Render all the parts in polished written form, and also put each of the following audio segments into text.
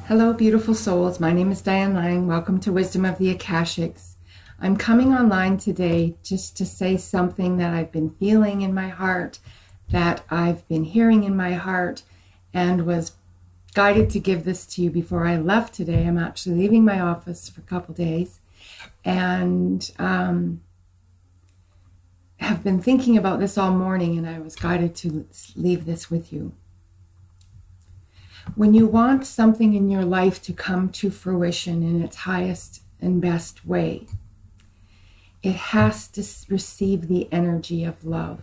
Hello, beautiful souls. My name is Diane. Welcome to Wisdom of the Akashics. I'm coming online today just to say something that I've been feeling in my heart, that I've been hearing in my heart, and was guided to give this to you before I left today. I'm actually leaving my office for a couple days, and have been thinking about this all morning, and I was guided to leave this with you. When you want something in your life to come to fruition in its highest and best way, it has to receive the energy of love.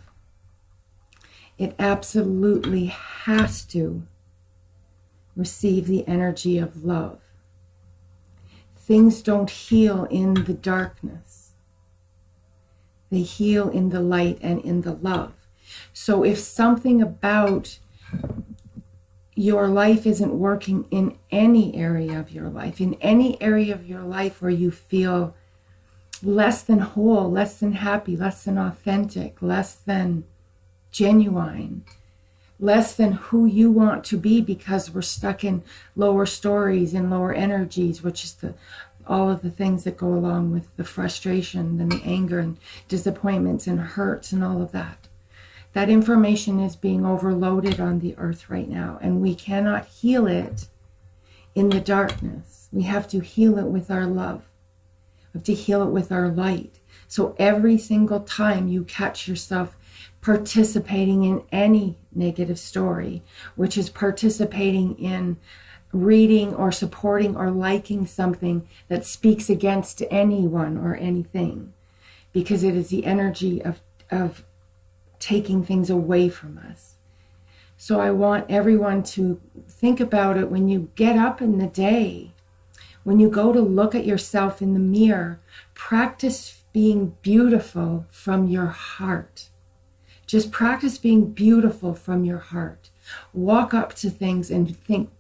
It absolutely has to receive the energy of love. Things don't heal in the darkness. They heal in the light and in the love. So if something about your life isn't working in any area of your life, where you feel less than whole, less than happy, less than authentic, less than genuine, less than who you want to be, because we're stuck in lower stories and lower energies, which is all of the things that go along with the frustration and the anger and disappointments and hurts and all of that. That information is being overloaded on the earth right now, and we cannot heal it in the darkness. We have to heal it with our love. We have to heal it with our light. So every single time you catch yourself participating in any negative story, which is participating in reading or supporting or liking something that speaks against anyone or anything, because it is the energy of taking things away from us. So I want everyone to think about it when you get up in the day, when you go to look at yourself in the mirror. Practice being beautiful from your heart. Just practice being beautiful from your heart. Walk up to things and think,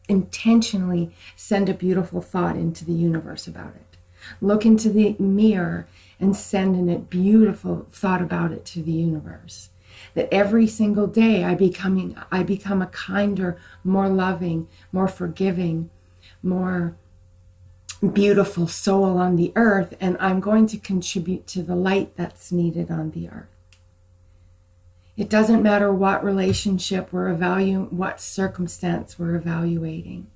intentionally send a beautiful thought into the universe about it. Look into the mirror and send a beautiful thought about it to the universe. That every single day I become a kinder, more loving, more forgiving, more beautiful soul on the earth, and I'm going to contribute to the light that's needed on the earth. It doesn't matter what relationship we're evaluating, what circumstance we're evaluating.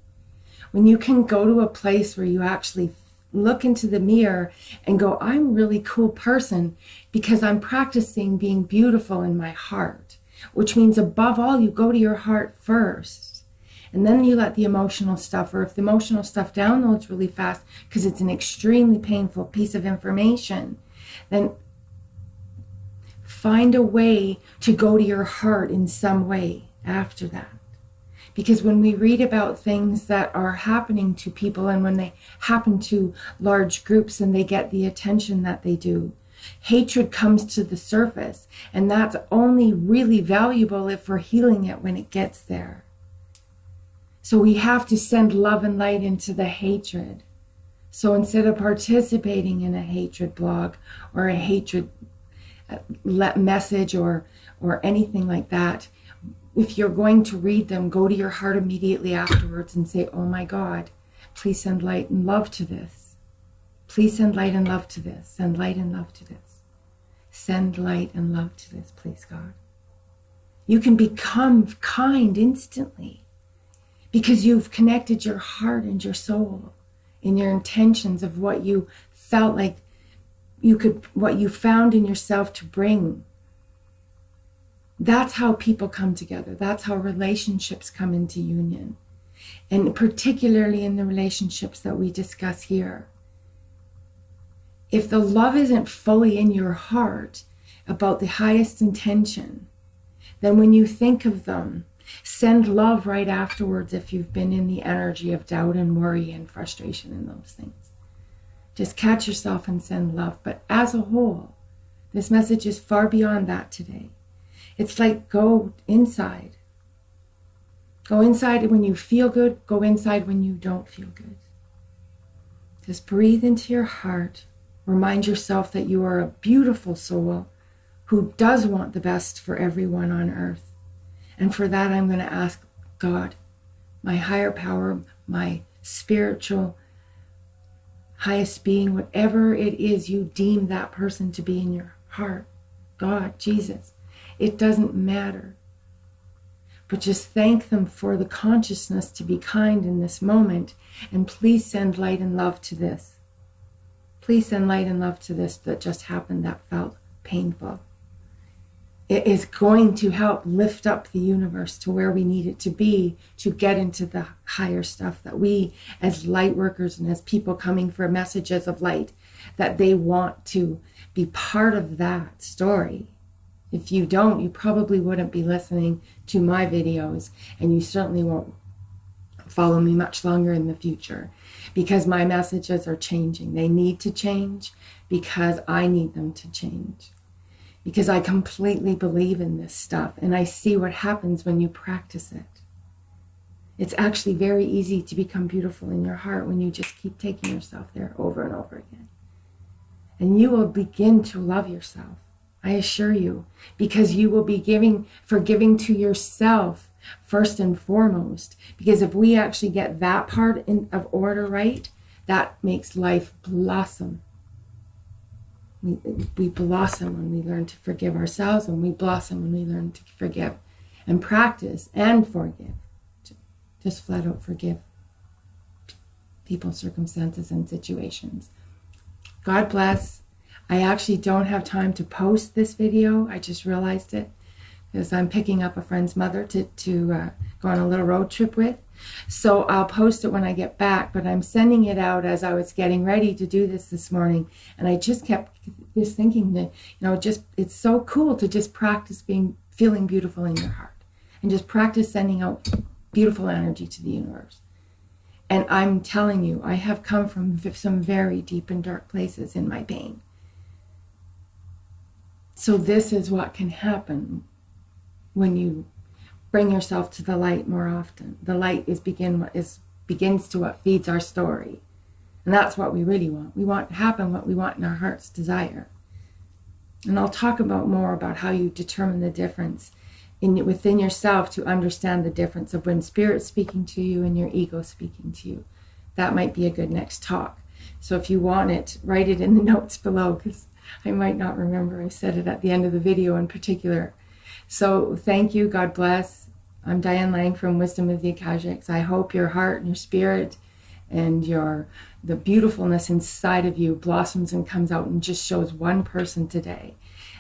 When you can go to a place where you actually look into the mirror and go, I'm a really cool person because I'm practicing being beautiful in my heart, which means above all, you go to your heart first. And then you let the emotional stuff, or if the emotional stuff downloads really fast because it's an extremely painful piece of information, then find a way to go to your heart in some way after that. Because when we read about things that are happening to people, and when they happen to large groups and they get the attention that they do, hatred comes to the surface. And that's only really valuable if we're healing it when it gets there. So we have to send love and light into the hatred. So instead of participating in a hatred blog or a hatred message or anything like that, if you're going to read them, go to your heart immediately afterwards and say, oh my God, please send light and love to this. Please send light and love to this. Send light and love to this. Send light and love to this, please, God. You can become kind instantly because you've connected your heart and your soul in your intentions of what you felt like what you found in yourself to bring. That's how people come together. That's how relationships come into union. And particularly in the relationships that we discuss here. If the love isn't fully in your heart about the highest intention, then when you think of them, send love right afterwards if you've been in the energy of doubt and worry and frustration and those things. Just catch yourself and send love. But as a whole, this message is far beyond that today. It's like go inside. Go inside when you feel good. Go inside when you don't feel good. Just breathe into your heart. Remind yourself that you are a beautiful soul who does want the best for everyone on earth. And for that, I'm going to ask God, my higher power, my spiritual highest being, whatever it is you deem that person to be in your heart, God, Jesus, it doesn't matter. But just thank them for the consciousness to be kind in this moment, and please send light and love to this. Please send light and love to this that just happened, that felt painful. It is going to help lift up the universe to where we need it to be to get into the higher stuff that we as light workers and as people coming for messages of light, that they want to be part of that story. If you don't, you probably wouldn't be listening to my videos, and you certainly won't follow me much longer in the future, because my messages are changing. They need to change because I need them to change. Because I completely believe in this stuff, and I see what happens when you practice it. It's actually very easy to become beautiful in your heart when you just keep taking yourself there over and over again. And you will begin to love yourself, I assure you, because you will be forgiving to yourself first and foremost. Because if we actually get that part of order right, that makes life blossom. We blossom when we learn to forgive ourselves, and we blossom when we learn to forgive and practice and forgive. Just flat out forgive people, circumstances, and situations. God bless. I actually don't have time to post this video. I just realized it because I'm picking up a friend's mother to go on a little road trip with. So I'll post it when I get back, but I'm sending it out as I was getting ready to do this morning. And I just kept thinking that, it's so cool to just practice feeling beautiful in your heart, and just practice sending out beautiful energy to the universe. And I'm telling you, I have come from some very deep and dark places in my pain. So this is what can happen when you bring yourself to the light more often. The light begins to what feeds our story. And that's what we really want. We want to happen what we want in our heart's desire. And I'll talk more about how you determine the difference within yourself to understand the difference of when spirit's speaking to you and your ego speaking to you. That might be a good next talk. So if you want it, write it in the notes below, because I might not remember. I said it at the end of the video in particular. So thank you. God bless. I'm Diane Lang from Wisdom of the Akashics. I hope your heart and your spirit and the beautifulness inside of you blossoms and comes out and just shows one person today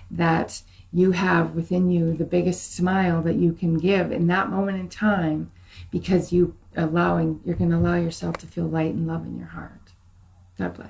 that you have within you the biggest smile that you can give in that moment in time, because you're going to allow yourself to feel light and love in your heart. God bless.